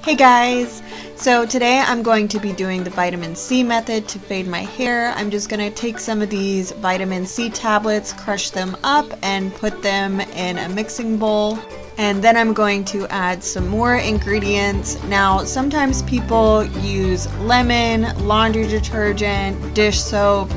Hey guys! So today I'm going to be doing the vitamin C method to fade my hair. I'm just going to take some of these vitamin C tablets, crush them up, and put them in a mixing bowl. And then I'm going to add some more ingredients. Now, sometimes people use lemon, laundry detergent, dish soap,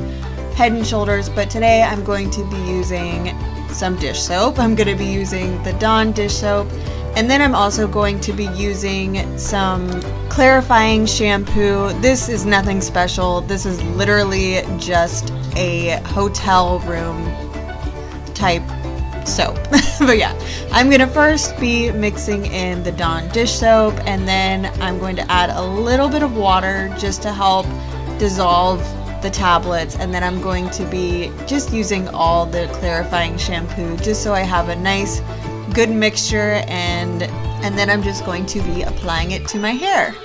Head and Shoulders, but today I'm going to be using some dish soap. I'm going to be using the Dawn dish soap. And then I'm also going to be using some clarifying shampoo. This is nothing special. This is literally just a hotel room type soap. But yeah, I'm going to first be mixing in the Dawn dish soap, and then I'm going to add a little bit of water just to help dissolve the tablets, and then I'm going to be just using all the clarifying shampoo just so I have a nice good mixture, and then I'm just going to be applying it to my hair.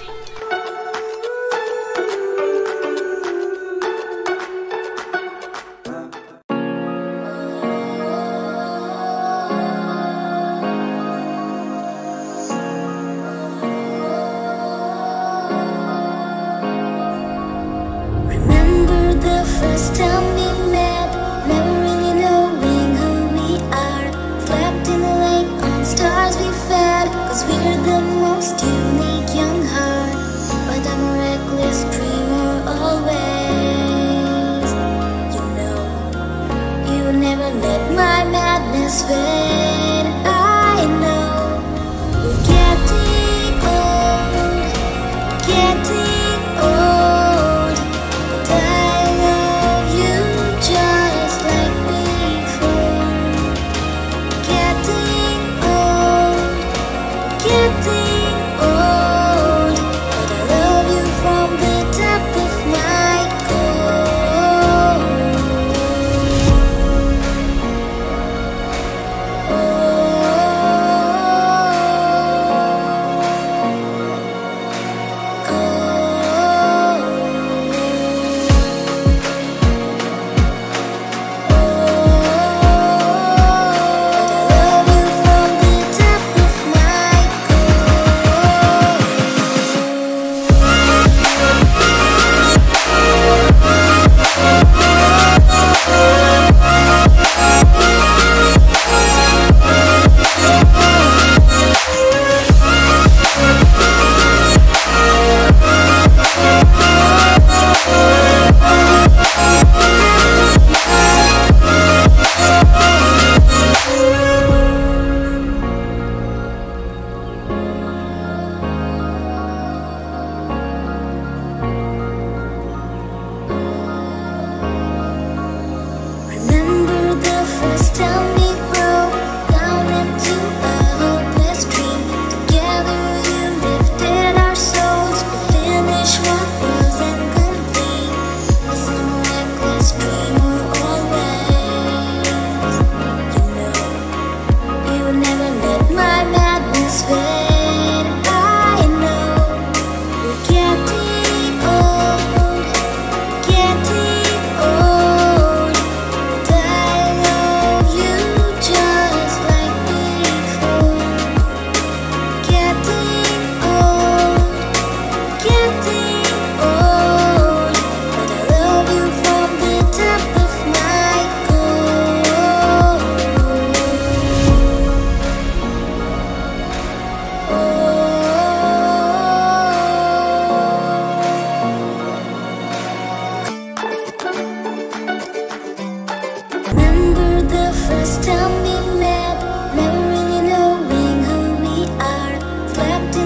Remember the first time we met, never really knowing who we are. Slept in the lake on stars we fed, cause we're the most unique young heart. But I'm a reckless dreamer always. You know, you never let my madness fade. I know we're getting old, getting old. But I love you just like before. Getting old, getting old. But I love you from the depth of my core. Remember the first time we broke down into a hopeless dream. Together you lifted our souls to finish what was incomplete. Cause I'm a reckless dreamer always. You know, you never let my madness fade. I know we're getting old, getting old. But I love you just like before. Getting old, getting old. But I love you from the depth of my core. Remember the first time we met, never really knowing who we are. Slept in